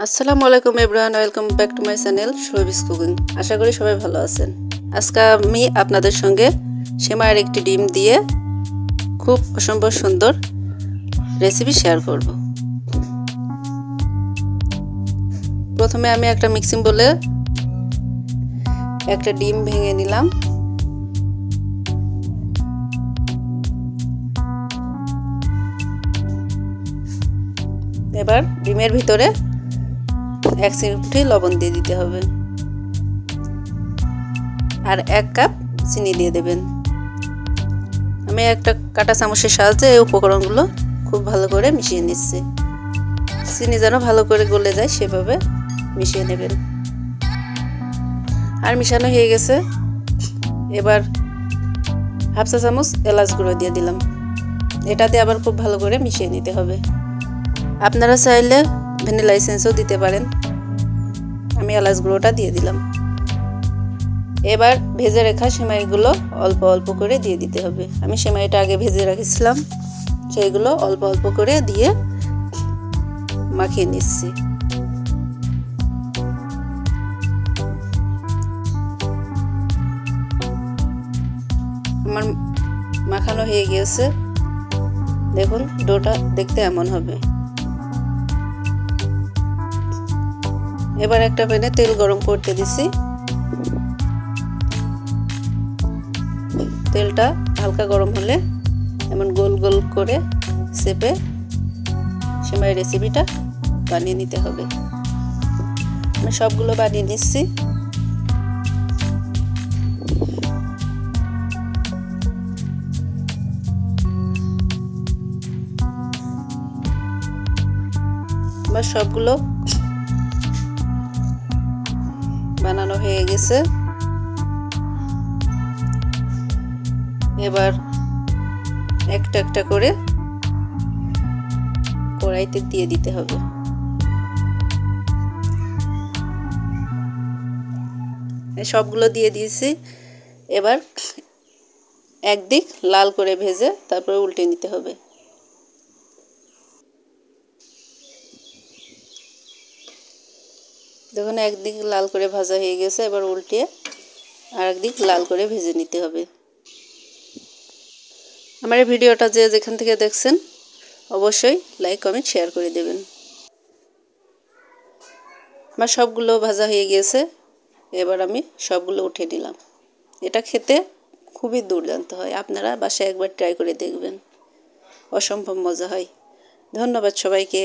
আসসালামু আলাইকুম everyone, welcome back to my channel Shobi's cooking. আশা করি সবাই ভালো আছেন। আজকে আমি আপনাদের সঙ্গে সেমাইয়ের একটি ডিম দিয়ে খুব অসম্ভব সুন্দর রেসিপি শেয়ার করব। প্রথমে আমি একটা মিক্সিং বলে একটা ডিম ভেঙে নিলাম। এবার ডিমের ভিতরে 1 চিমটি লবণ দিয়ে দিতে হবে আর 1 কাপ চিনি দিয়ে দেবেন। আমি একটা কাঁটা চামচের সাহায্যে এই উপকরণগুলো খুব ভালো করে মিশিয়ে নিচ্ছি। চিনি যেন ভালো করে গলে যায় সেভাবে মিশিয়ে নেবেন। আর মিশানো হয়ে গেছে। এবার হাফ চা চামচ এলাচ গুঁড়ো দিয়ে দিলাম। এটাতে আবার খুব ভালো করে মিশিয়ে নিতে হবে। আপনারা চাইলে ভ্যানিলা এসেন্সও দিতে পারেন। আমি এলাচ গুঁড়োটা দিয়ে দিলাম। এবার ভেজে রাখা সেমাইগুলো অল্প অল্প করে দিয়ে দিতে হবে। আমি সেমাইটা আগে ভেজে রেখেছিলাম, সেইগুলো অল্প অল্প করে দিয়ে মাখিয়ে নিচ্ছি। আমার মাখানো হয়ে গিয়েছে। দেখুন ডোটা দেখতে এমন হবে। এবার একটা প্যানে তেল গরম করতে দিছি। তেলটা হালকা গরম হলে এমন গোল গোল করে চেপে সেমাই রেসিপিটা বানিয়ে নিতে হবে। আমি সবগুলো বানিয়ে নিচ্ছি। আমার সবগুলো বানানো হয়ে গেছে। এবার একটা একটা করে কড়াইতে দিয়ে দিতে হবে। সবগুলো দিয়ে দিয়েছি। এবার একদিক লাল করে ভেজে তারপরে উল্টে নিতে হবে। দেখুন একদিক লাল করে ভাজা হয়ে গেছে। এবার উল্টে আর একদিক লাল করে ভেজে নিতে হবে। আমার এই ভিডিওটা যে যেখান থেকে দেখছেন অবশ্যই লাইক কমেন্ট শেয়ার করে দেবেন। আমার সবগুলো ভাজা হয়ে গিয়েছে। এবার আমি সবগুলো উঠে নিলাম। এটা খেতে খুবই দুর্দান্ত হয়। আপনারা বাসায় একবার ট্রাই করে দেখবেন, অসম্ভব মজা হয়। ধন্যবাদ সবাইকে।